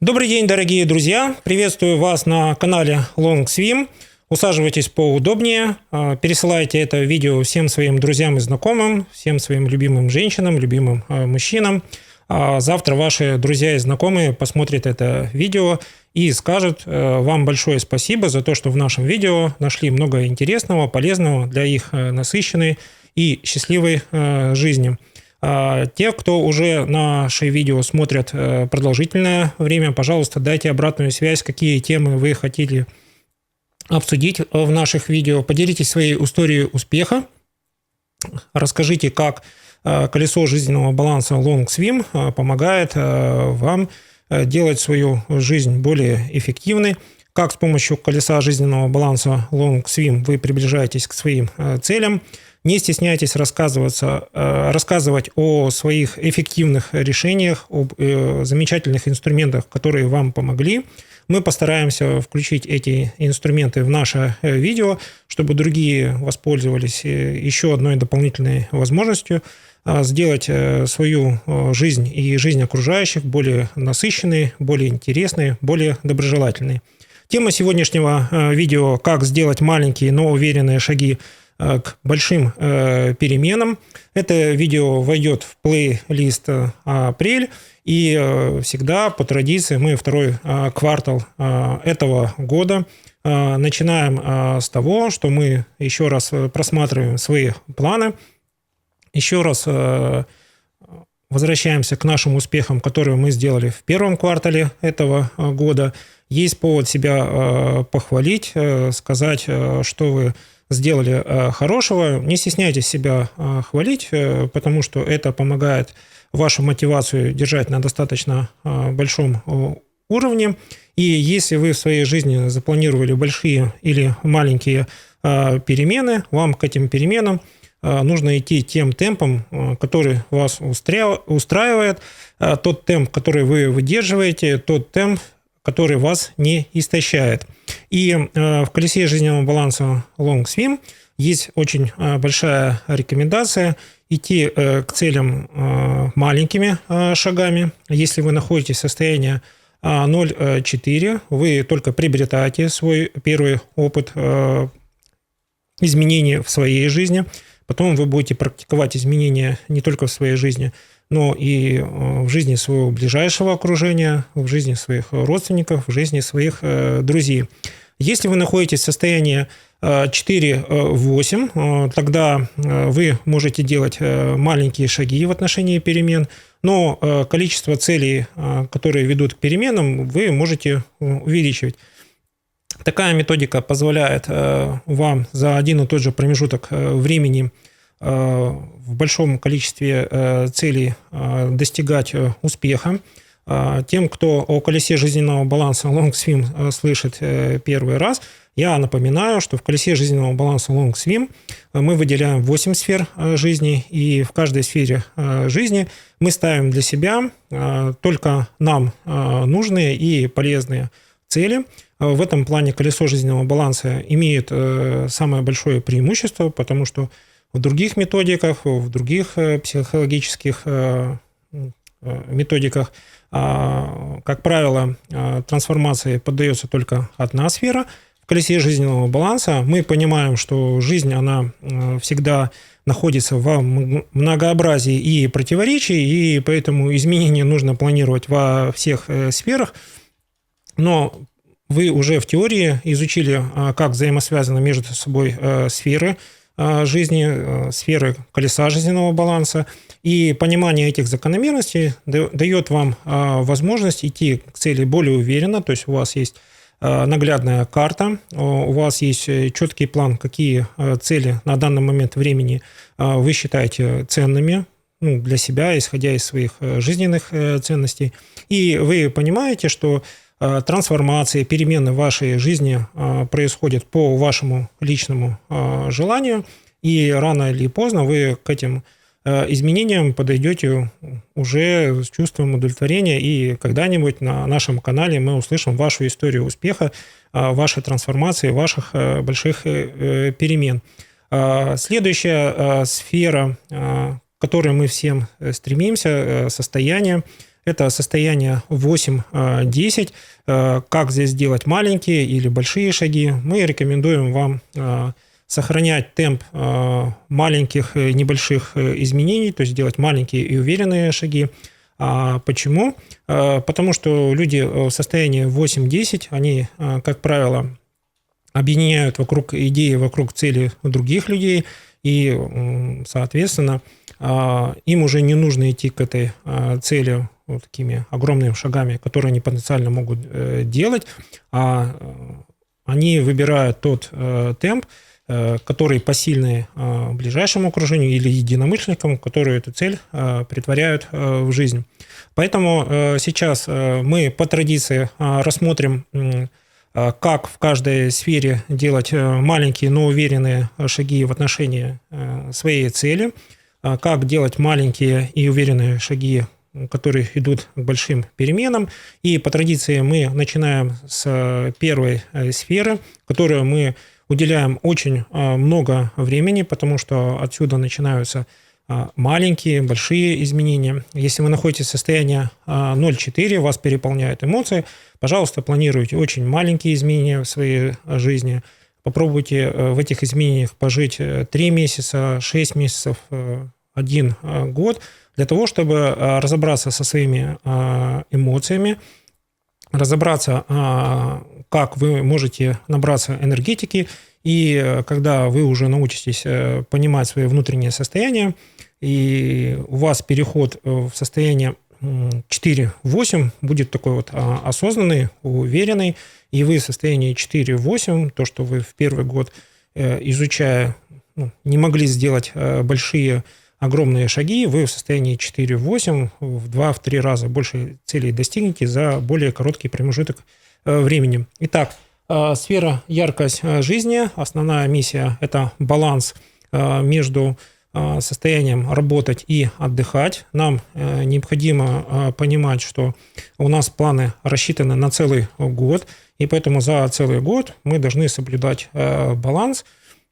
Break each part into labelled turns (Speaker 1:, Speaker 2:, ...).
Speaker 1: Добрый день, дорогие друзья! Приветствую вас на канале LongSwim. Усаживайтесь поудобнее, пересылайте это видео всем своим друзьям и знакомым, всем своим любимым женщинам, любимым мужчинам. Завтра ваши друзья и знакомые посмотрят это видео и скажут вам большое спасибо за то, что в нашем видео нашли много интересного, полезного для их насыщенной и счастливой жизни. Те, кто уже наши видео смотрят продолжительное время, пожалуйста, дайте обратную связь, какие темы вы хотели обсудить в наших видео. Поделитесь своей историей успеха. Расскажите, как колесо жизненного баланса LongSwim помогает вам делать свою жизнь более эффективной, как с помощью колеса жизненного баланса LongSwim вы приближаетесь к своим целям. Не стесняйтесь рассказывать о своих эффективных решениях, об замечательных инструментах, которые вам помогли. Мы постараемся включить эти инструменты в наше видео, чтобы другие воспользовались еще одной дополнительной возможностью сделать свою жизнь и жизнь окружающих более насыщенной, более интересной, более доброжелательной. Тема сегодняшнего видео – как сделать маленькие, но уверенные шаги к большим переменам. Это видео войдет в плейлист «Апрель». И всегда по традиции мы второй квартал этого года начинаем с того, что мы еще раз просматриваем свои планы, еще раз возвращаемся к нашим успехам, которые мы сделали в первом квартале этого года. Есть повод себя похвалить, сказать, что вы сделали хорошего. Не стесняйтесь себя хвалить, потому что это помогает вашу мотивацию держать на достаточно большом уровне. И если вы в своей жизни запланировали большие или маленькие перемены, вам к этим переменам нужно идти тем темпом, который вас устраивает, тот темп, который вы выдерживаете, тот темп, который вас не истощает. И в колесе жизненного баланса LongSwim есть очень большая рекомендация идти к целям маленькими шагами. Если вы находитесь в состоянии 0,4, вы только приобретаете свой первый опыт изменений в своей жизни. Потом вы будете практиковать изменения не только в своей жизни, но и в жизни своего ближайшего окружения, в жизни своих родственников, в жизни своих друзей. Если вы находитесь в состоянии 4-8, тогда вы можете делать маленькие шаги в отношении перемен, но количество целей, которые ведут к переменам, вы можете увеличивать. Такая методика позволяет вам за один и тот же промежуток времени в большом количестве целей достигать успеха. Тем, кто о колесе жизненного баланса LongSwim слышит первый раз, я напоминаю, что в колесе жизненного баланса LongSwim мы выделяем 8 сфер жизни, и в каждой сфере жизни мы ставим для себя только нам нужные и полезные цели. В этом плане колесо жизненного баланса имеет самое большое преимущество, потому что в других методиках, в других психологических методиках, как правило, трансформации поддается только одна сфера. В колесе жизненного баланса мы понимаем, что жизнь, она всегда находится в многообразии и противоречий, и поэтому изменения нужно планировать во всех сферах. Но вы уже в теории изучили, как взаимосвязаны между собой сферы жизни, сферы колеса жизненного баланса, и понимание этих закономерностей дает вам возможность идти к цели более уверенно, то есть у вас есть наглядная карта, у вас есть четкий план, какие цели на данный момент времени вы считаете ценными для себя, исходя из своих жизненных ценностей, и вы понимаете, что трансформации, перемены в вашей жизни происходят по вашему личному желанию, и рано или поздно вы к этим изменениям подойдете уже с чувством удовлетворения, и когда-нибудь на нашем канале мы услышим вашу историю успеха, вашей трансформации, ваших больших перемен. Следующая сфера, к которой мы всем стремимся, состояние, Это состояние 8-10. Как здесь делать маленькие или большие шаги? Мы рекомендуем вам сохранять темп маленьких небольших изменений, то есть делать маленькие и уверенные шаги. Почему? Потому что люди в состоянии 8-10, они, как правило, объединяют вокруг идеи, вокруг цели других людей, и, соответственно, им уже не нужно идти к этой цели вот такими огромными шагами, которые они потенциально могут делать, а они выбирают тот темп, который посильный ближайшему окружению или единомышленникам, которые эту цель претворяют в жизнь. Поэтому сейчас мы по традиции рассмотрим, как в каждой сфере делать маленькие, но уверенные шаги в отношении своей цели, как делать маленькие и уверенные шаги, которые идут к большим переменам. И по традиции мы начинаем с первой сферы, которую мы уделяем очень много времени, потому что отсюда начинаются маленькие, большие изменения. Если вы находитесь в состоянии 0,4, вас переполняют эмоции, пожалуйста, планируйте очень маленькие изменения в своей жизни. Попробуйте в этих изменениях пожить 3 месяца, 6 месяцев, 1 год, для того, чтобы разобраться со своими эмоциями, разобраться, как вы можете набраться энергетики, и когда вы уже научитесь понимать свои внутренние состояния, и у вас переход в состояние 4-8 будет такой вот осознанный, уверенный, и вы в состоянии 4-8, то, что вы в первый год, изучая, не могли сделать большие, огромные шаги, вы в состоянии 4-8 в 2-3 раза больше целей достигнете за более короткий промежуток времени. Итак, сфера яркость жизни. Основная миссия – это баланс между состоянием работать и отдыхать. Нам необходимо понимать, что у нас планы рассчитаны на целый год, и поэтому за целый год мы должны соблюдать баланс,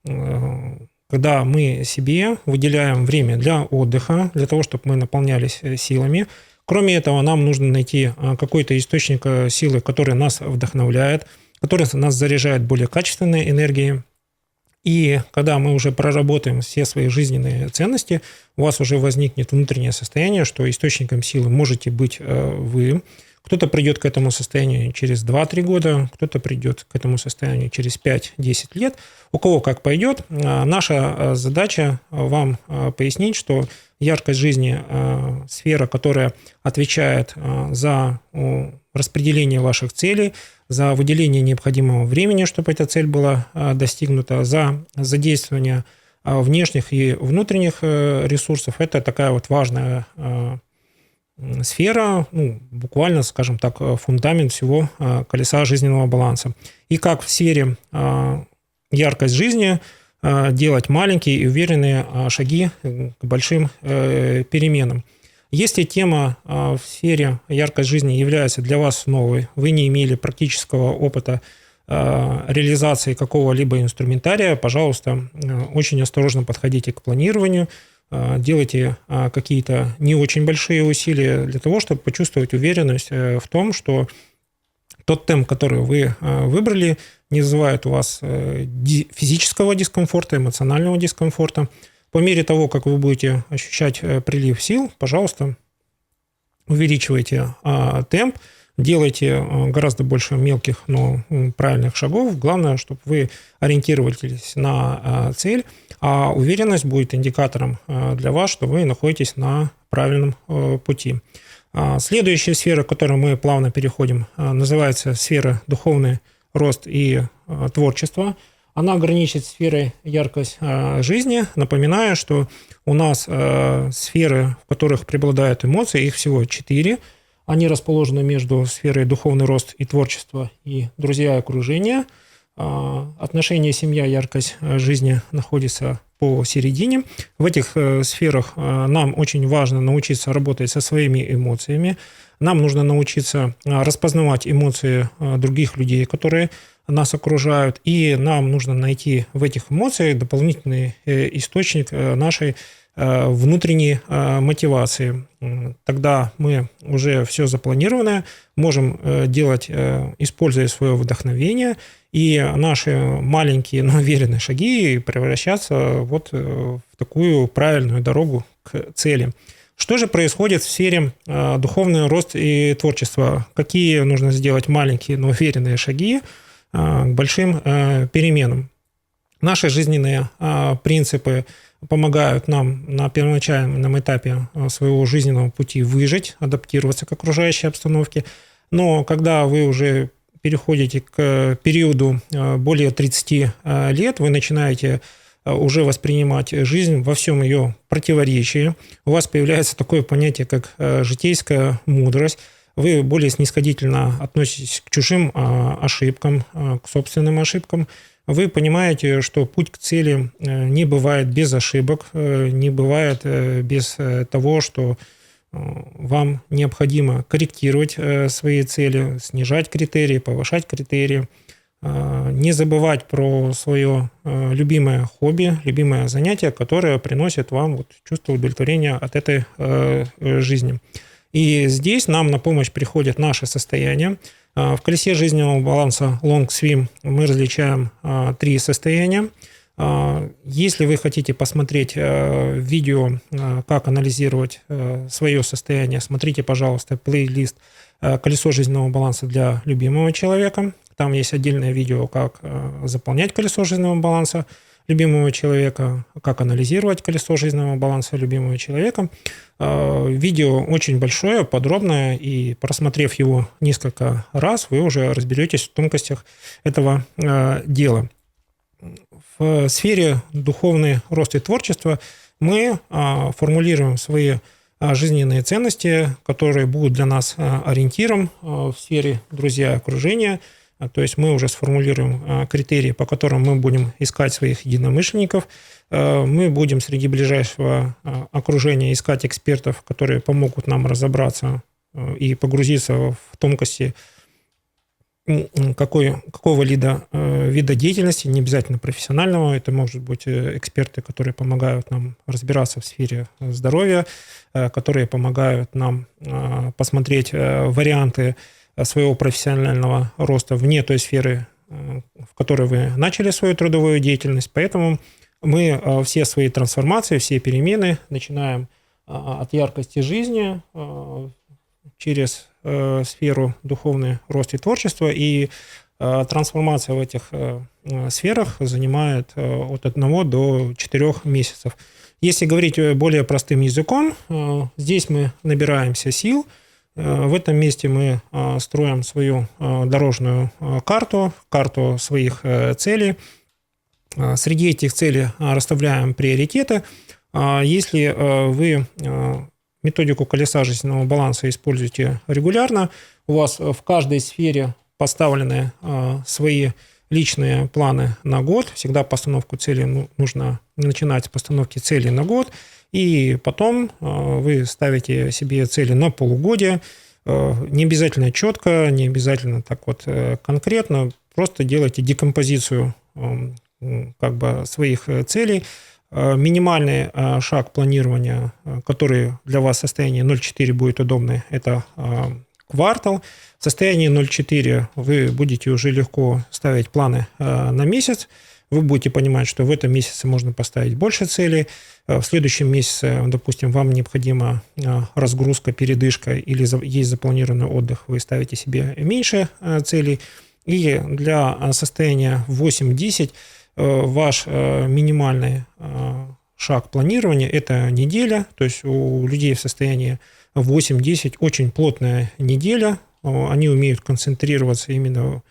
Speaker 1: когда мы себе выделяем время для отдыха, для того, чтобы мы наполнялись силами. Кроме этого, нам нужно найти какой-то источник силы, который нас вдохновляет, который нас заряжает более качественной энергией. И когда мы уже проработаем все свои жизненные ценности, у вас уже возникнет внутреннее состояние, что источником силы можете быть вы. Кто-то придет к этому состоянию через 2-3 года, кто-то придет к этому состоянию через 5-10 лет. У кого как пойдет. Наша задача вам пояснить, что яркость жизни – сфера, которая отвечает за распределение ваших целей, за выделение необходимого времени, чтобы эта цель была достигнута, за задействование внешних и внутренних ресурсов. Это такая вот важная сфера, буквально, скажем так, фундамент всего колеса жизненного баланса. И как в сфере яркость жизни делать маленькие и уверенные шаги к большим переменам. Если тема в сфере яркость жизни является для вас новой, вы не имели практического опыта реализации какого-либо инструментария, пожалуйста, очень осторожно подходите к планированию, делайте какие-то не очень большие усилия для того, чтобы почувствовать уверенность в том, что тот темп, который вы выбрали, не вызывает у вас физического дискомфорта, эмоционального дискомфорта. По мере того, как вы будете ощущать прилив сил, пожалуйста, увеличивайте темп, делайте гораздо больше мелких, но правильных шагов. Главное, чтобы вы ориентировались на цель, а уверенность будет индикатором для вас, что вы находитесь на правильном пути. Следующая сфера, к которой мы плавно переходим, называется сфера духовный рост и творчество. Она граничит сферой яркость жизни. Напоминаю, что у нас сферы, в которых преобладают эмоции, их всего 4. Они расположены между сферой духовный рост и творчество и друзья и окружение. Отношения семья, яркость жизни находится посередине. В этих сферах нам очень важно научиться работать со своими эмоциями. Нам нужно научиться распознавать эмоции других людей, которые нас окружают, и нам нужно найти в этих эмоциях дополнительный источник нашей внутренней мотивации. Тогда мы уже все запланированное можем делать, используя свое вдохновение, и наши маленькие, но уверенные шаги превращаться вот в такую правильную дорогу к цели. Что же происходит в сфере духовного роста и творчества? Какие нужно сделать маленькие, но уверенные шаги к большим переменам? Наши жизненные принципы помогают нам на первоначальном этапе своего жизненного пути выжить, адаптироваться к окружающей обстановке. Но когда вы уже переходите к периоду более 30 лет, вы начинаете уже воспринимать жизнь во всем ее противоречии. У вас появляется такое понятие, как житейская мудрость. Вы более снисходительно относитесь к чужим ошибкам, к собственным ошибкам. Вы понимаете, что путь к цели не бывает без ошибок, не бывает без того, что вам необходимо корректировать свои цели, снижать критерии, повышать критерии, не забывать про свое любимое хобби, любимое занятие, которое приносит вам вот чувство удовлетворения от этой жизни. И здесь нам на помощь приходит наше состояние. В колесе жизненного баланса Long Swim мы различаем 3 состояния. Если вы хотите посмотреть видео, как анализировать свое состояние, смотрите, пожалуйста, плейлист «Колесо жизненного баланса для любимого человека». Там есть отдельное видео, как заполнять колесо жизненного баланса любимого человека, как анализировать колесо жизненного баланса любимого человека. Видео очень большое, подробное, и просмотрев его несколько раз, вы уже разберетесь в тонкостях этого дела. В сфере духовный рост и творчества мы формулируем свои жизненные ценности, которые будут для нас ориентиром в сфере друзья и окружения. То есть мы уже сформулируем критерии, по которым мы будем искать своих единомышленников. Мы будем среди ближайшего окружения искать экспертов, которые помогут нам разобраться и погрузиться в тонкости какого-либо вида деятельности, не обязательно профессионального. Это может быть эксперты, которые помогают нам разбираться в сфере здоровья, которые помогают нам посмотреть варианты своего профессионального роста вне той сферы, в которой вы начали свою трудовую деятельность. Поэтому мы все свои трансформации, все перемены начинаем от яркости жизни через сферу духовный рост и творчество, и трансформация в этих сферах занимает от 1 до 4 месяцев. Если говорить более простым языком, здесь мы набираемся сил. В этом месте мы строим свою дорожную карту своих целей. Среди этих целей расставляем приоритеты. Если вы методику колеса жизненного баланса используете регулярно, у вас в каждой сфере поставлены свои личные планы на год. Всегда постановку цели нужно начинать с постановки цели на год. И потом вы ставите себе цели на полугодие. Не обязательно четко, не обязательно так вот конкретно. Просто делайте декомпозицию своих целей. Минимальный шаг планирования, который для вас в состоянии 0,4 будет удобный, это квартал. В состоянии 0,4 вы будете уже легко ставить планы на месяц. Вы будете понимать, что в этом месяце можно поставить больше целей. В следующем месяце, допустим, вам необходима разгрузка, передышка или есть запланированный отдых, вы ставите себе меньше целей. И для состояния 8-10 ваш минимальный шаг планирования – это неделя. То есть у людей в состоянии 8-10 очень плотная неделя. Они умеют концентрироваться именно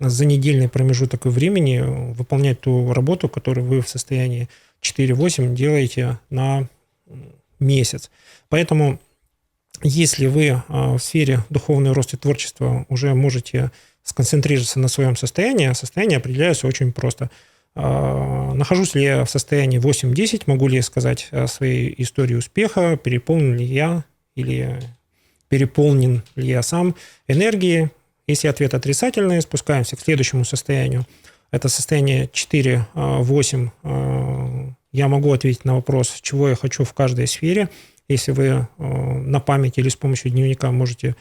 Speaker 1: за недельный промежуток времени, выполнять ту работу, которую вы в состоянии 4-8 делаете на месяц. Поэтому, если вы в сфере духовного роста и творчества уже можете сконцентрироваться на своем состоянии, состояние определяется очень просто. Нахожусь ли я в состоянии 8-10, могу ли я сказать о своей истории успеха, переполнен ли я или переполнен ли я сам энергией. Если ответ отрицательный, спускаемся к следующему состоянию. Это состояние 4-8 я могу ответить на вопрос, чего я хочу в каждой сфере. Если вы на память или с помощью дневника можете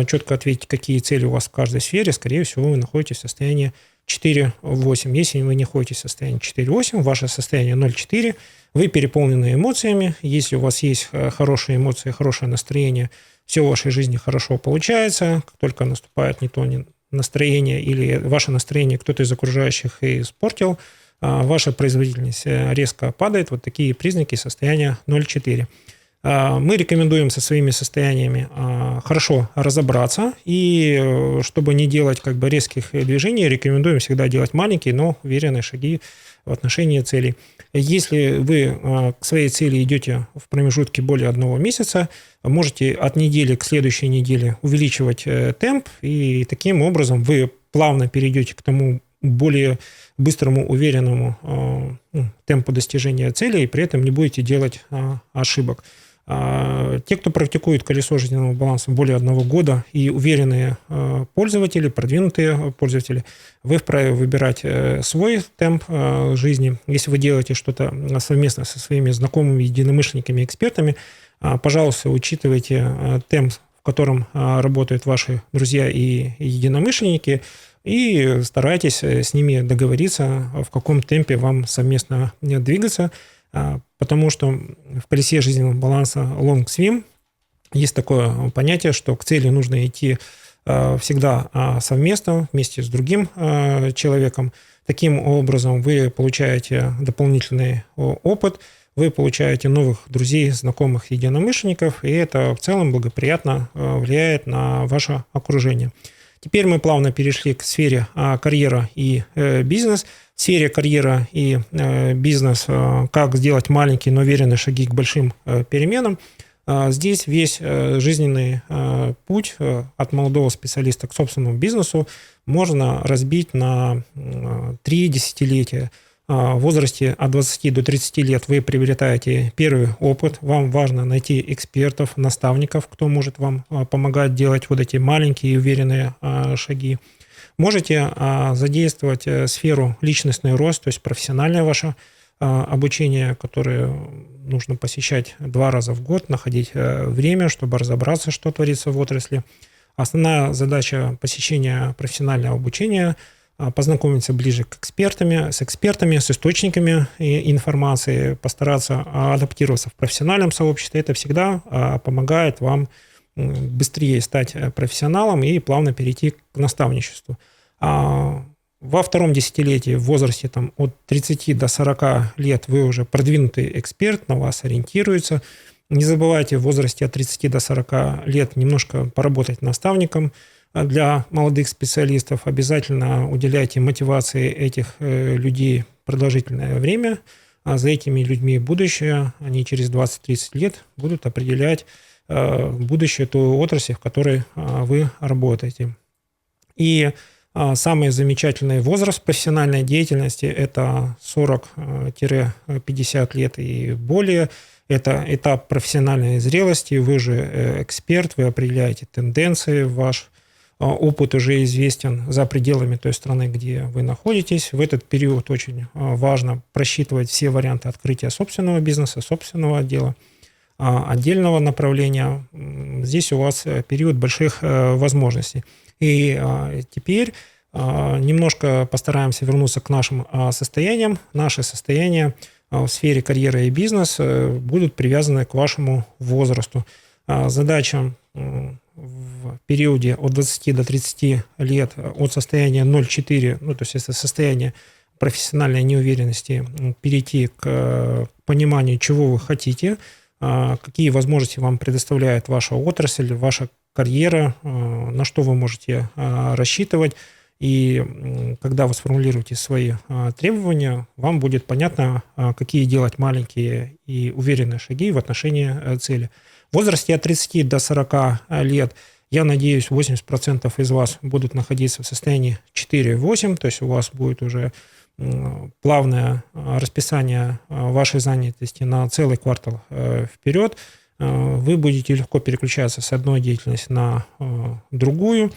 Speaker 1: четко ответить, какие цели у вас в каждой сфере, скорее всего, вы находитесь в состоянии 4,8. Если вы не находитесь в состоянии 4,8, ваше состояние 0,4, вы переполнены эмоциями. Если у вас есть хорошие эмоции, хорошее настроение, все в вашей жизни хорошо получается. Как только наступает не то настроение или ваше настроение кто-то из окружающих испортил, ваша производительность резко падает. Вот такие признаки состояния 0,4. Мы рекомендуем со своими состояниями хорошо разобраться, и чтобы не делать резких движений, рекомендуем всегда делать маленькие, но уверенные шаги в отношении целей. Если вы к своей цели идете в промежутке более 1 месяца, можете от недели к следующей неделе увеличивать темп, и таким образом вы плавно перейдете к тому более быстрому, уверенному темпу достижения цели, и при этом не будете делать ошибок. Те, кто практикует колесо жизненного баланса более 1 года, и уверенные пользователи, продвинутые пользователи, вы вправе выбирать свой темп жизни. Если вы делаете что-то совместно со своими знакомыми, единомышленниками, экспертами, пожалуйста, учитывайте темп, в котором работают ваши друзья и единомышленники, и старайтесь с ними договориться, в каком темпе вам совместно двигаться. Потому что в колесе жизненного баланса Long Swim есть такое понятие, что к цели нужно идти всегда совместно, вместе с другим человеком. Таким образом вы получаете дополнительный опыт, вы получаете новых друзей, знакомых, единомышленников, и это в целом благоприятно влияет на ваше окружение. Теперь мы плавно перешли к сфере карьера и бизнес. В сфере карьера и бизнес, как сделать маленькие, но уверенные шаги к большим переменам. Здесь весь жизненный путь от молодого специалиста к собственному бизнесу можно разбить на 3 десятилетия. В возрасте от 20 до 30 лет вы приобретаете первый опыт. Вам важно найти экспертов, наставников, кто может вам помогать делать вот эти маленькие и уверенные шаги. Можете задействовать сферу личностный рост, то есть профессиональное ваше обучение, которое нужно посещать 2 раза в год, находить время, чтобы разобраться, что творится в отрасли. Основная задача посещения профессионального обучения – познакомиться ближе с экспертами, с источниками информации, постараться адаптироваться в профессиональном сообществе. Это всегда помогает вам быстрее стать профессионалом и плавно перейти к наставничеству. Во 2 десятилетии, в возрасте от 30 до 40 лет, вы уже продвинутый эксперт, на вас ориентируются. Не забывайте в возрасте от 30 до 40 лет немножко поработать наставником. Для молодых специалистов обязательно уделяйте мотивации этих людей продолжительное время. За этими людьми будущее. Они через 20-30 лет будут определять будущее той отрасли, в которой вы работаете. И самый замечательный возраст профессиональной деятельности – это 40-50 лет и более. Это этап профессиональной зрелости. Вы же эксперт, вы определяете тенденции, ваш опыт уже известен за пределами той страны, где вы находитесь. В этот период очень важно просчитывать все варианты открытия собственного бизнеса, собственного отдела, отдельного направления. Здесь у вас период больших возможностей. И теперь немножко постараемся вернуться к нашим состояниям. Наши состояния в сфере карьеры и бизнеса будут привязаны к вашему возрасту. Задача в периоде от 20 до 30 лет от состояния 0,4, то есть это состояние профессиональной неуверенности, перейти к пониманию, чего вы хотите, какие возможности вам предоставляет ваша отрасль, ваша карьера, на что вы можете рассчитывать. И когда вы сформулируете свои требования, вам будет понятно, какие делать маленькие и уверенные шаги в отношении цели. В возрасте от 30 до 40 лет, я надеюсь, 80% из вас будут находиться в состоянии 4-8, то есть у вас будет уже плавное расписание вашей занятости на целый квартал вперед. Вы будете легко переключаться с одной деятельности на другую.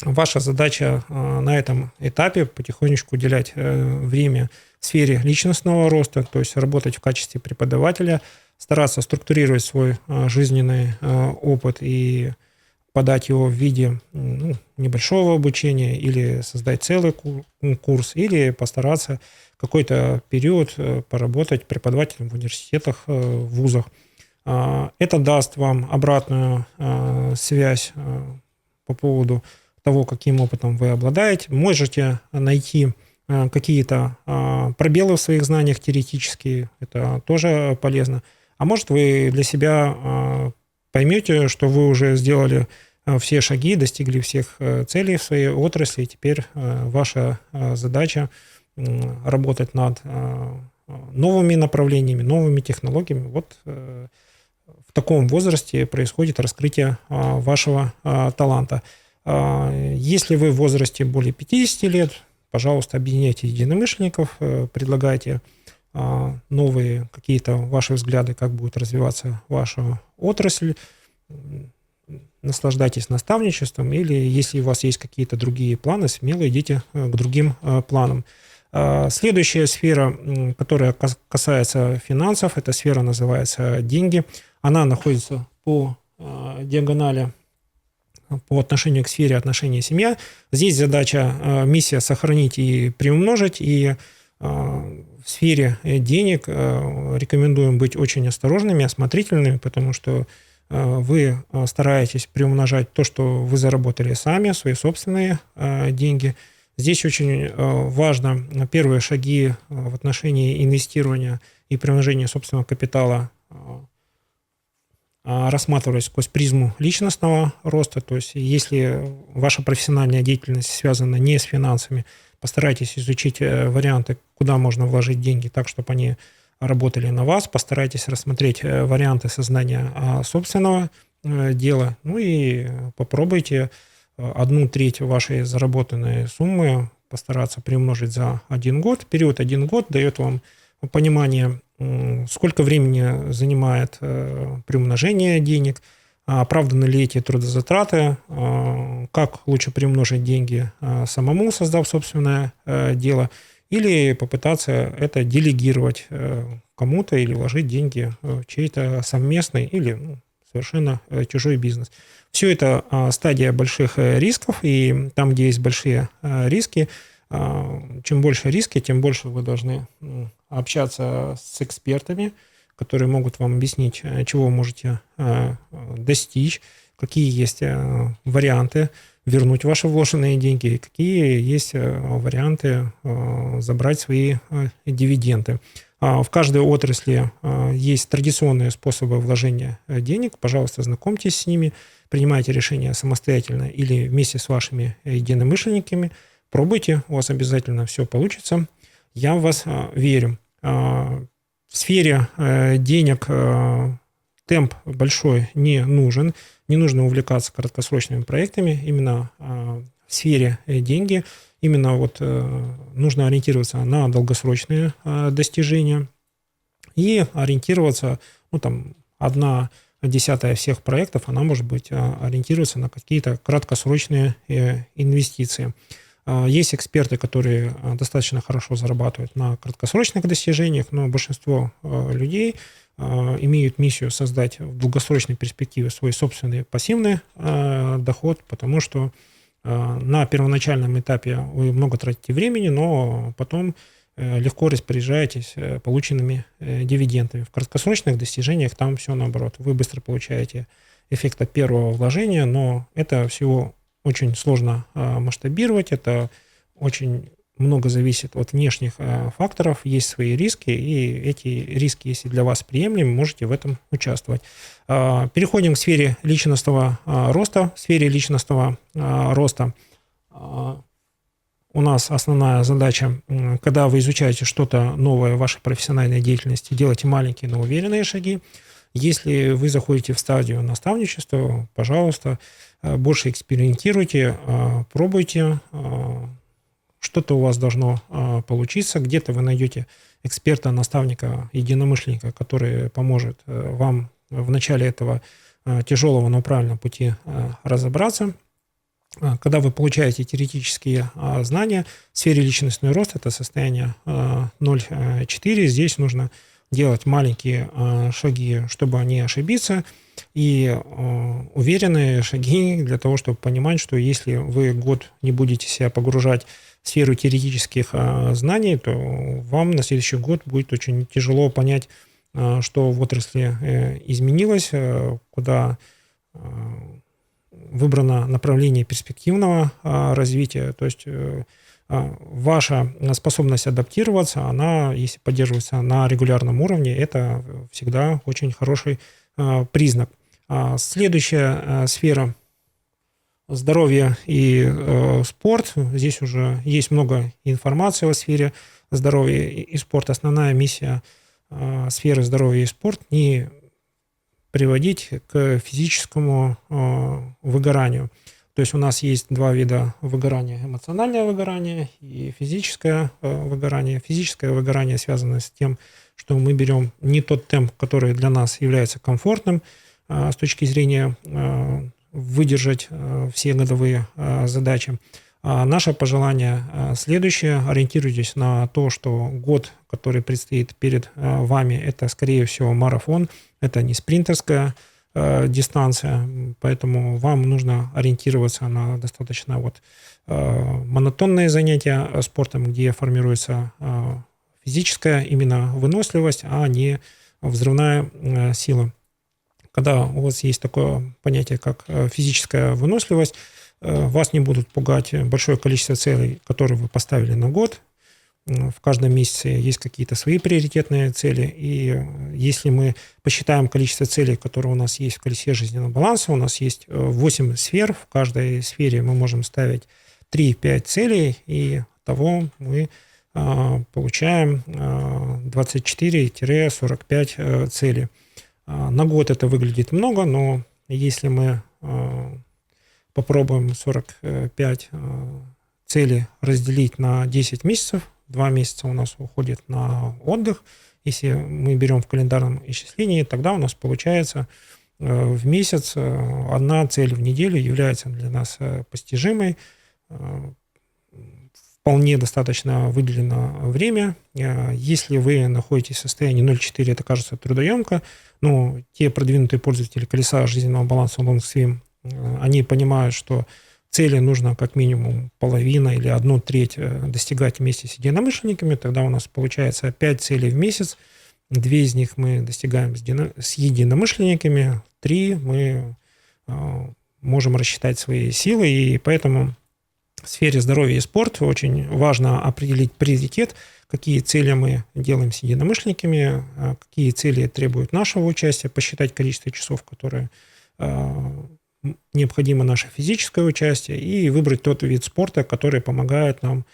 Speaker 1: Ваша задача на этом этапе потихонечку уделять время в сфере личностного роста, то есть работать в качестве преподавателя, стараться структурировать свой жизненный опыт и подать его в виде небольшого обучения или создать целый курс, или постараться какой-то период поработать преподавателем в университетах, в вузах. Это даст вам обратную связь по поводу того, каким опытом вы обладаете. Можете найти какие-то пробелы в своих знаниях теоретические, это тоже полезно. А может, вы для себя поймете, что вы уже сделали все шаги, достигли всех целей в своей отрасли, и теперь ваша задача работать над новыми направлениями, новыми технологиями. Вот в таком возрасте происходит раскрытие вашего таланта. Если вы в возрасте более 50 лет, пожалуйста, объединяйте единомышленников, предлагайте новые какие-то ваши взгляды, как будет развиваться ваша отрасль, наслаждайтесь наставничеством, или если у вас есть какие-то другие планы, смело идите к другим планам. Следующая сфера, которая касается финансов, эта сфера называется деньги. Она находится по диагонали по отношению к сфере отношения семья. Здесь задача, миссия сохранить и приумножить, и в сфере денег рекомендуем быть очень осторожными, осмотрительными, потому что вы стараетесь приумножать то, что вы заработали сами, свои собственные деньги. Здесь очень важно первые шаги в отношении инвестирования и приумножения собственного капитала рассматривать сквозь призму личностного роста. То есть если ваша профессиональная деятельность связана не с финансами, постарайтесь изучить варианты, куда можно вложить деньги так, чтобы они работали на вас. Постарайтесь рассмотреть варианты создания собственного дела. Ну и попробуйте 1/3 вашей заработанной суммы постараться приумножить за 1 год. Период 1 год дает вам понимание, сколько времени занимает приумножение денег, оправданы ли эти трудозатраты, как лучше приумножить деньги самому, создав собственное дело, или попытаться это делегировать кому-то или вложить деньги в чей-то совместный или совершенно чужой бизнес. Все это стадия больших рисков, и там, где есть большие риски, чем больше риски, тем больше вы должны общаться с экспертами, которые могут вам объяснить, чего вы можете достичь, какие есть варианты вернуть ваши вложенные деньги, какие есть варианты забрать свои дивиденды. В каждой отрасли есть традиционные способы вложения денег. Пожалуйста, знакомьтесь с ними, принимайте решения самостоятельно или вместе с вашими единомышленниками. Пробуйте, у вас обязательно все получится. Я в вас верю. В сфере денег темп большой не нужен. Не нужно увлекаться краткосрочными проектами. Именно в сфере деньги именно нужно ориентироваться на долгосрочные достижения и ориентироваться, 1/10 всех проектов, она может быть ориентироваться на какие-то краткосрочные инвестиции. Есть эксперты, которые достаточно хорошо зарабатывают на краткосрочных достижениях, но большинство людей имеют миссию создать в долгосрочной перспективе свой собственный пассивный доход, потому что на первоначальном этапе вы много тратите времени, но потом легко распоряжаетесь полученными дивидендами. В краткосрочных достижениях там все наоборот. Вы быстро получаете эффект от первого вложения, но это всего очень сложно масштабировать, это очень много зависит от внешних факторов, есть свои риски, и эти риски, если для вас приемлемы, можете в этом участвовать. Переходим к сфере личностного роста. В сфере личностного роста у нас основная задача, когда вы изучаете что-то новое в вашей профессиональной деятельности, делайте маленькие, но уверенные шаги. Если вы заходите в стадию наставничества, пожалуйста, больше экспериментируйте, пробуйте, что-то у вас должно получиться, где-то вы найдете эксперта, наставника, единомышленника, который поможет вам в начале этого тяжелого, но правильного пути разобраться. когда вы получаете теоретические знания в сфере личностного роста, это состояние 0,4, здесь нужно делать маленькие шаги, чтобы не ошибиться, и уверенные шаги для того, чтобы понимать, что если вы год не будете себя погружать в сферу теоретических знаний, то вам на следующий год будет очень тяжело понять, что в отрасли изменилось, куда выбрано направление перспективного развития. То есть ваша способность адаптироваться, она, если поддерживается на регулярном уровне, это всегда очень хороший признак. Следующая сфера — здоровье и спорт. Здесь уже есть много информации о сфере здоровья и спорта. Основная миссия сферы здоровья и спорта — не приводить к физическому выгоранию. То есть у нас есть два вида выгорания: эмоциональное выгорание и физическое выгорание. Физическое выгорание связано с тем, что мы берем не тот темп, который для нас является комфортным с точки зрения выдержать все годовые задачи. Наше пожелание следующее: ориентируйтесь на то, что год, который предстоит перед вами, это, скорее всего, марафон, это не спринтерская дистанция, поэтому вам нужно ориентироваться на достаточно монотонные занятия спортом, где формируется физическая именно выносливость, а не взрывная сила. Когда у вас есть такое понятие, как физическая выносливость, вас не будут пугать большое количество целей, которые вы поставили на год. В каждом месяце есть какие-то свои приоритетные цели. И если мы посчитаем количество целей, которые у нас есть в колесе жизненного баланса, у нас есть 8 сфер. В каждой сфере мы можем ставить 3-5 целей. И того мы получаем 24-45 целей. На год это выглядит много, но если мы попробуем 45 целей разделить на 10 месяцев, 2 месяца у нас уходит на отдых. Если мы берем в календарном исчислении, тогда у нас получается в месяц одна цель в неделю является для нас постижимой. Вполне достаточно выделено время. Если вы находитесь в состоянии 0,4, это кажется трудоемко, но те продвинутые пользователи колеса жизненного баланса LongSwim, они понимают, что цели нужно как минимум половина или 1/3 достигать вместе с единомышленниками. Тогда у нас получается 5 целей в месяц. 2 из них мы достигаем с единомышленниками, 3 мы можем рассчитать свои силы. И поэтому в сфере здоровья и спорта очень важно определить приоритет, какие цели мы делаем с единомышленниками, какие цели требуют нашего участия, посчитать количество часов, которые необходимо наше физическое участие, и выбрать тот вид спорта, который помогает нам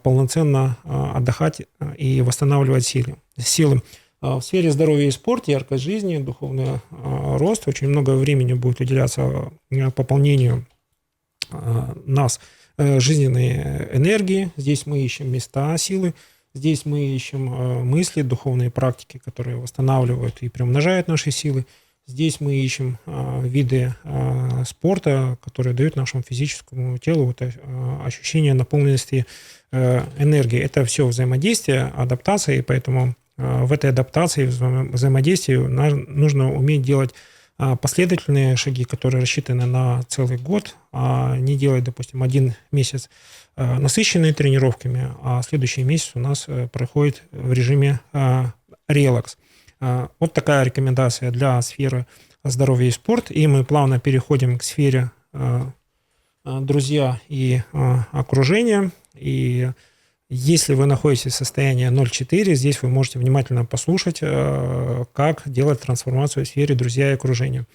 Speaker 1: полноценно отдыхать и восстанавливать силы. В сфере здоровья и спорта, яркость жизни, духовный рост, очень много времени будет уделяться пополнению нас жизненной энергии. Здесь мы ищем места силы, здесь мы ищем мысли, духовные практики, которые восстанавливают и приумножают наши силы. Здесь мы ищем виды спорта, которые дают нашему физическому телу ощущение наполненности энергии. Это все взаимодействие, адаптация, и поэтому в этой адаптации, взаимодействии нужно уметь делать последовательные шаги, которые рассчитаны на целый год, а не делать, допустим, 1 месяц насыщенные тренировками, а следующий месяц у нас проходит в режиме релакс. Вот такая рекомендация для сферы здоровья и спорта. И мы плавно переходим к сфере друзья и окружения. И если вы находитесь в состоянии 0,4, здесь вы можете внимательно послушать, как делать трансформацию в сфере друзья и окружения.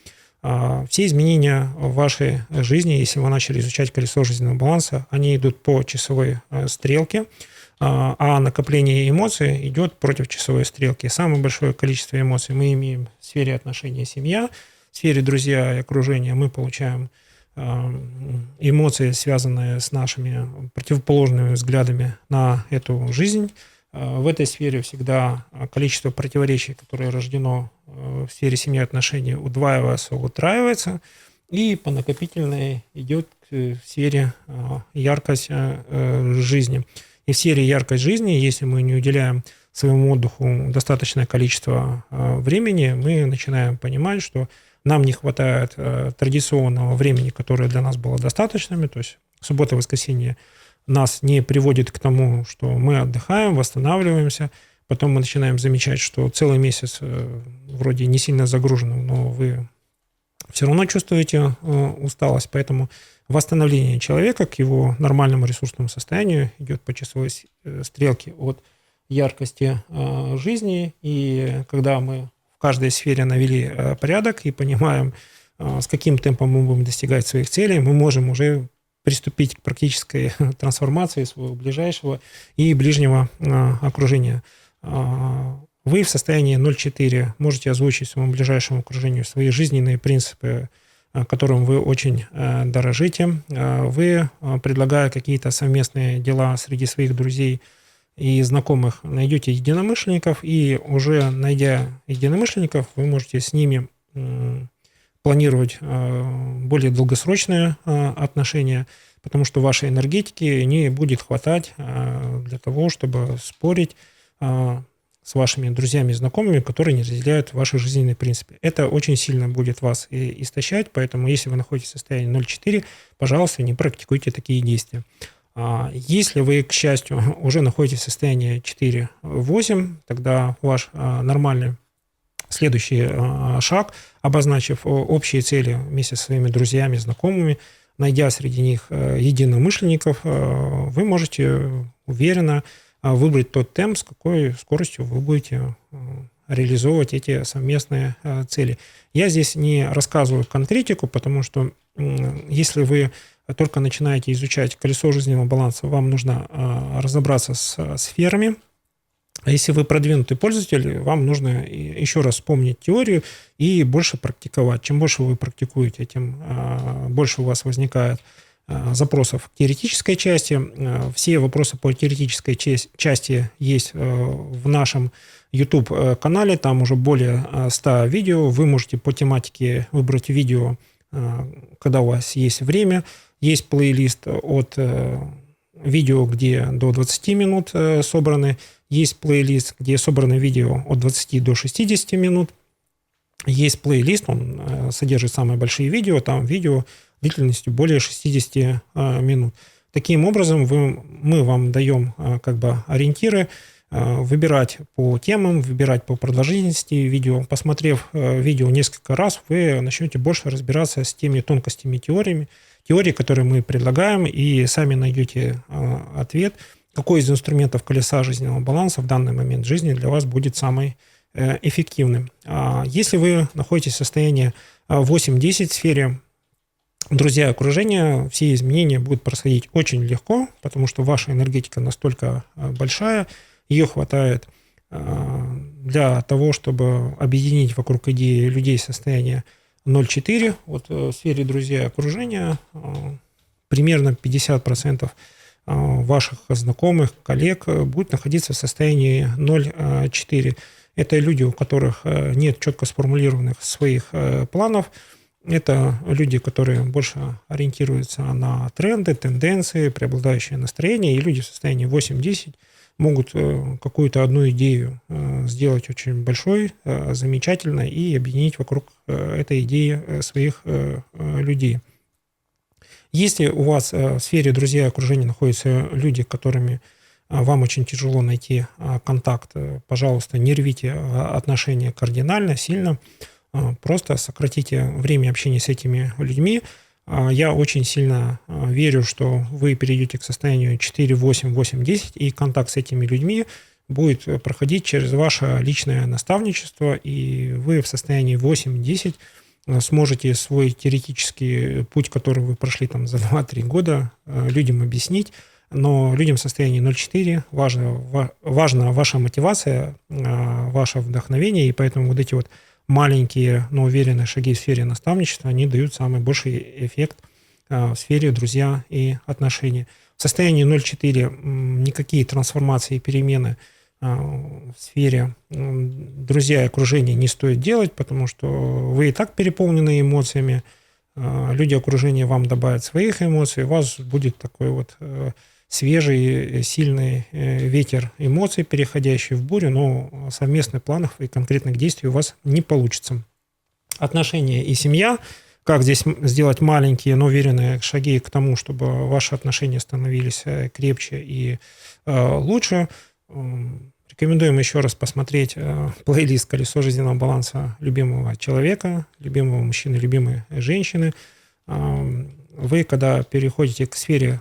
Speaker 1: Все изменения в вашей жизни, если вы начали изучать колесо жизненного баланса, они идут по часовой стрелке, а накопление эмоций идет против часовой стрелки. Самое большое количество эмоций мы имеем в сфере отношений семья, в сфере друзья и окружения мы получаем эмоции, связанные с нашими противоположными взглядами на эту жизнь. В этой сфере всегда количество противоречий, которое рождено в сфере семьи и отношений, удваивается, утраивается. и по накопительной идет в сфере яркость жизни. И в сфере яркость жизни, если мы не уделяем своему отдыху достаточное количество времени, мы начинаем понимать, что нам не хватает традиционного времени, которое для нас было достаточным, то есть суббота и воскресенье нас не приводит к тому, что мы отдыхаем, восстанавливаемся, потом мы начинаем замечать, что целый месяц вроде не сильно загружен, но вы все равно чувствуете усталость, поэтому восстановление человека к его нормальному ресурсному состоянию идет по часовой стрелке от яркости жизни, и когда мы в каждой сфере навели порядок и понимаем, с каким темпом мы будем достигать своих целей, мы можем уже приступить к практической трансформации своего ближайшего и ближнего окружения. Вы в состоянии 0,4 можете озвучить своему ближайшему окружению свои жизненные принципы, которым вы очень дорожите. Вы, предлагая какие-то совместные дела среди своих друзей и знакомых, найдете единомышленников, и уже найдя единомышленников, вы можете с ними планировать более долгосрочные отношения, потому что вашей энергетики не будет хватать для того, чтобы спорить с вашими друзьями и знакомыми, которые не разделяют ваши жизненные принципы. Это очень сильно будет вас истощать, поэтому если вы находитесь в состоянии 0,4, пожалуйста, не практикуйте такие действия. Если вы, к счастью, уже находитесь в состоянии 4-8, тогда ваш нормальный следующий шаг, обозначив общие цели вместе со своими друзьями, знакомыми, найдя среди них единомышленников, вы можете уверенно выбрать тот темп, с какой скоростью вы будете реализовывать эти совместные цели. Я здесь не рассказываю конкретику, потому что если вы только начинаете изучать колесо жизненного баланса, вам нужно разобраться с сферами. А если вы продвинутый пользователь, вам нужно еще раз вспомнить теорию и больше практиковать. Чем больше вы практикуете, тем больше у вас возникает запросов к теоретической части. Все вопросы по теоретической части есть в нашем YouTube-канале. Там уже более 100 видео. Вы можете по тематике выбрать видео, когда у вас есть время. Есть плейлист от видео, где до 20 минут собраны. Есть плейлист, где собраны видео от 20 до 60 минут. Есть плейлист, он содержит самые большие видео. Там видео длительностью более 60 минут. Таким образом, мы вам даем ориентиры, выбирать по темам, выбирать по продолжительности видео. Посмотрев видео несколько раз, вы начнете больше разбираться с теми тонкостями теории, которые мы предлагаем, и сами найдете ответ, какой из инструментов колеса жизненного баланса в данный момент жизни для вас будет самый эффективным. Если вы находитесь в состоянии 8-10 в сфере друзья и окружение, все изменения будут происходить очень легко, потому что ваша энергетика настолько большая, ее хватает для того, чтобы объединить вокруг идеи людей состояния 0,4. Вот в сфере друзья и окружения примерно 50% ваших знакомых, коллег будет находиться в состоянии 0,4. Это люди, у которых нет четко сформулированных своих планов. Это люди, которые больше ориентируются на тренды, тенденции, преобладающее настроение. И люди в состоянии 8-10 могут какую-то одну идею сделать очень большой, замечательной и объединить вокруг этой идеи своих людей. Если у вас в сфере друзья и окружения находятся люди, которыми вам очень тяжело найти контакт, пожалуйста, не рвите отношения кардинально, сильно, просто сократите время общения с этими людьми. Я очень сильно верю, что вы перейдете к состоянию 4-8, 8-10, и контакт с этими людьми будет проходить через ваше личное наставничество, и вы в состоянии 8-10 сможете свой теоретический путь, который вы прошли за 2-3 года, людям объяснить. Но людям в состоянии 0,4 важна ваша мотивация, ваше вдохновение, и поэтому вот эти маленькие, но уверенные шаги в сфере наставничества, они дают самый большой эффект в сфере друзья и отношения. В состоянии 0,4 никакие трансформации и перемены в сфере друзья и окружения не стоит делать, потому что вы и так переполнены эмоциями, люди окружения вам добавят своих эмоций, у вас будет такой вот свежий, сильный ветер эмоций, переходящий в бурю, но совместных планов и конкретных действий у вас не получится. Отношения и семья. Как здесь сделать маленькие, но уверенные шаги к тому, чтобы ваши отношения становились крепче и лучше. Рекомендуем еще раз посмотреть плейлист «Колесо жизненного баланса» любимого человека, любимого мужчины, любимой женщины. Вы, когда переходите к сфере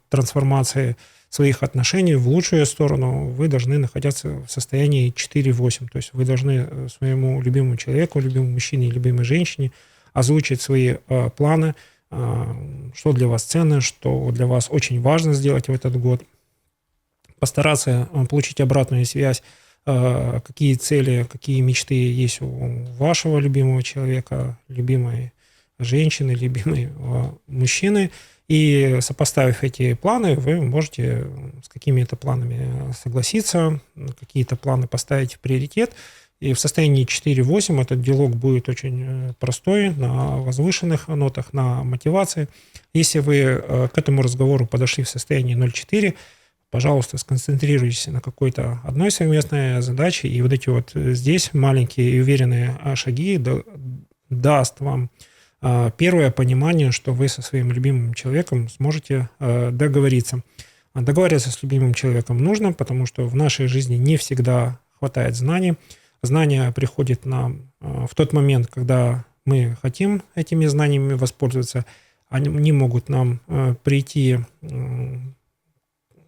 Speaker 1: трансформации своих отношений в лучшую сторону, вы должны находиться в состоянии 4-8. То есть вы должны своему любимому человеку, любимому мужчине, любимой женщине озвучить свои планы, что для вас ценно, что для вас очень важно сделать в этот год. Постараться получить обратную связь, какие цели, какие мечты есть у вашего любимого человека, любимой женщины, любимого мужчины. И сопоставив эти планы, вы можете с какими-то планами согласиться, какие-то планы поставить в приоритет. И в состоянии 4-8 этот диалог будет очень простой, на возвышенных нотах, на мотивации. Если вы к этому разговору подошли в состоянии 0,4, пожалуйста, сконцентрируйтесь на какой-то одной совместной задаче, и вот эти вот здесь маленькие и уверенные шаги даст вам первое понимание, что вы со своим любимым человеком сможете договориться. Договариваться с любимым человеком нужно, потому что в нашей жизни не всегда хватает знаний. Знания приходят нам в тот момент, когда мы хотим этими знаниями воспользоваться. Они могут нам прийти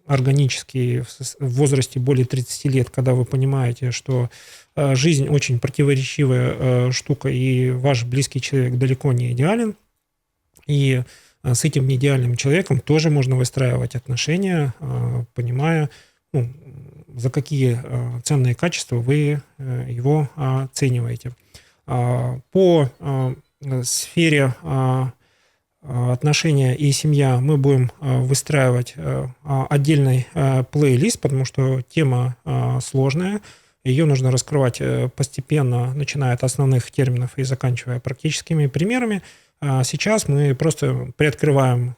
Speaker 1: органически в возрасте более 30 лет, когда вы понимаете, что жизнь очень противоречивая штука, и ваш близкий человек далеко не идеален. И с этим неидеальным человеком тоже можно выстраивать отношения, понимая, за какие ценные качества вы его оцениваете. По сфере отношения и семья мы будем выстраивать отдельный плейлист, потому что тема сложная. Ее нужно раскрывать постепенно, начиная от основных терминов и заканчивая практическими примерами. Сейчас мы просто приоткрываем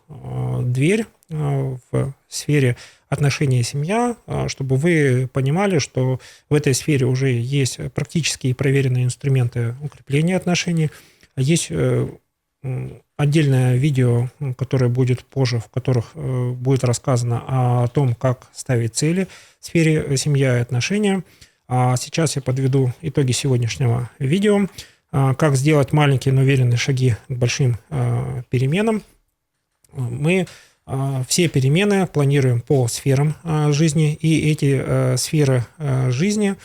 Speaker 1: дверь в сфере отношения и семья, чтобы вы понимали, что в этой сфере уже есть практические проверенные инструменты укрепления отношений. Есть отдельное видео, которое будет позже, в которых будет рассказано о том, как ставить цели в сфере семья и отношения. А сейчас я подведу итоги сегодняшнего видео. Как сделать маленькие, но уверенные шаги к большим переменам. Мы все перемены планируем по сферам жизни, и эти сферы жизни,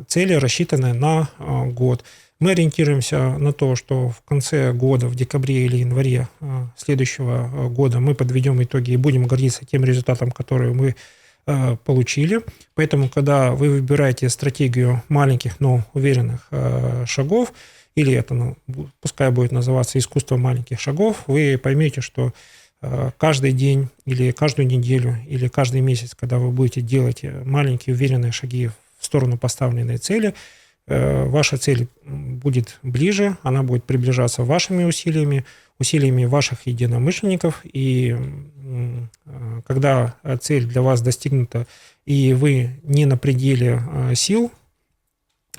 Speaker 1: цели рассчитаны на год. Мы ориентируемся на то, что в конце года, в декабре или январе следующего года мы подведем итоги и будем гордиться тем результатом, который мы получили. Поэтому, когда вы выбираете стратегию маленьких, но уверенных шагов, или это, пускай будет называться искусство маленьких шагов, вы поймете, что каждый день или каждую неделю или каждый месяц, когда вы будете делать маленькие уверенные шаги в сторону поставленной цели, ваша цель будет ближе, она будет приближаться вашими усилиями ваших единомышленников. И когда цель для вас достигнута, и вы не на пределе сил,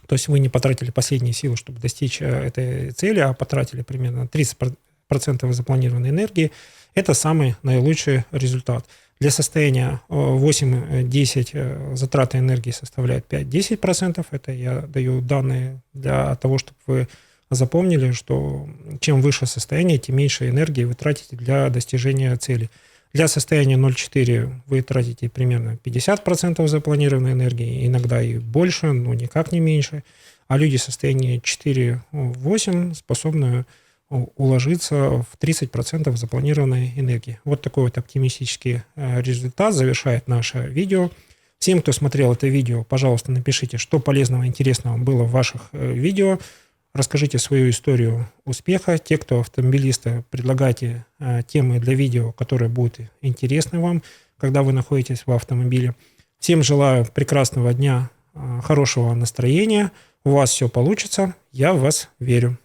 Speaker 1: то есть вы не потратили последние силы, чтобы достичь этой цели, а потратили примерно 30% запланированной энергии, это самый наилучший результат. Для состояния 8-10 затраты энергии составляют 5-10%. Это я даю данные для того, чтобы вы запомнили, что чем выше состояние, тем меньше энергии вы тратите для достижения цели. Для состояния 0,4 вы тратите примерно 50% запланированной энергии, иногда и больше, но никак не меньше. А люди в состоянии 4-8 способны уложиться в 30% запланированной энергии. Вот такой вот оптимистический результат завершает наше видео. Всем, кто смотрел это видео, пожалуйста, напишите, что полезного и интересного было в ваших видео. Расскажите свою историю успеха. Те, кто автомобилисты, предлагайте темы для видео, которые будут интересны вам, когда вы находитесь в автомобиле. Всем желаю прекрасного дня, хорошего настроения. У вас все получится. Я в вас верю.